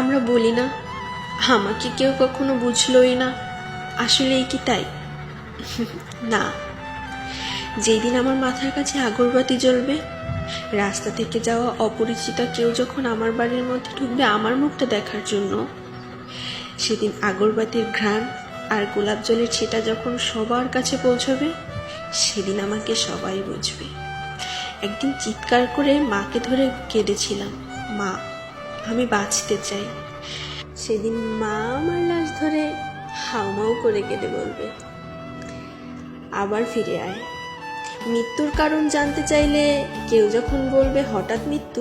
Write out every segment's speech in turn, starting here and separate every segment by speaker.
Speaker 1: আমরা বলি না, আমাকে কেউ কখনো বুঝলই না, আসলেই কি তাই? না, যেদিন আমার মাথার কাছে আগরবাতি জ্বলবে, রাস্তা থেকে যাওয়া অপরিচিতা কেউ যখন আমার বাড়ির মধ্যে ঢুকবে আমার মুখটা দেখার জন্য, সেদিন আগরবাতির ঘ্রাণ আর গোলাপ জলের ছিটা যখন সবার কাছে পৌঁছবে, সেদিন আমাকে সবাই বুঝবে। একদিন চিৎকার করে মাকে ধরে কেঁদেছিলাম, মা আমি বাঁচতে চাই। সেদিন মা আমার লাশ ধরে হাউমাউ করে কেঁদে বলবে, আবার ফিরে আয়। মৃত্যুর কারণ জানতে চাইলে কেউ যখন বলবে হঠাৎ মৃত্যু,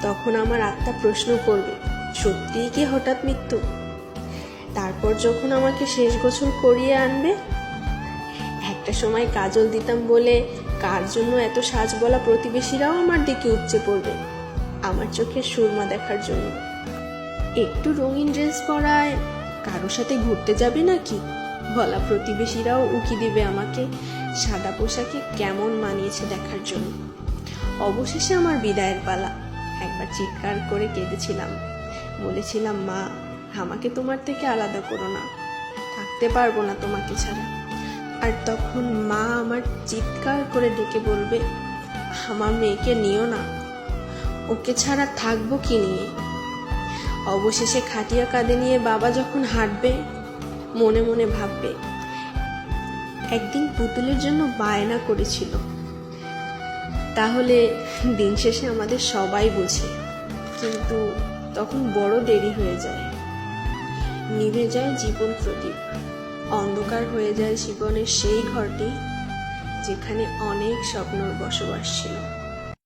Speaker 1: তখন আমার আত্মা প্রশ্ন করবে, সত্যিই কি হঠাৎ মৃত্যু? তারপর যখন আমাকে শেষ গোসল করিয়ে আনবে, একটা সময় কাজল দিতাম বলে কার জন্য এত সাজ বলা প্রতিবেশীরাও আমার দিকে উপচে পড়বে আমার চোখের সুরমা দেখার জন্য। একটু রঙিন ড্রেস পরায় কারো সাথে ঘুরতে যাবে নাকি বলা প্রতিবেশীরাও উকি দিবে আমাকে সাদা পোশাকে কেমন মানিয়েছে দেখার জন্য। অবশেষে আমার বিদায়ের পালা। একবার চিৎকার করে কেঁদেছিলাম, বলেছিলাম, মা আমাকে তোমার থেকে আলাদা করো না, থাকতে পারবো না তোমাকে ছাড়া। আর তখন মা আমার চিৎকার করে ডেকে বলবে, আমার মেয়েকে নিও না, ওকে ছাড়া থাকবো কি নিয়ে। অবশেষে খাটিয়া কাঁধে নিয়ে বাবা যখন হাঁটবে, মনে মনে ভাববে, একদিন পুতুলের জন্য বায়না করেছিল। তাহলে দিন শেষে আমাদের সবাই বুঝে, কিন্তু তখন বড় দেরি হয়ে যায়। নিভে যায় জীবন প্রদীপ, অন্ধকার হয়ে যায় জীবনের সেই ঘরটি যেখানে অনেক স্বপ্নর বসবাস ছিল।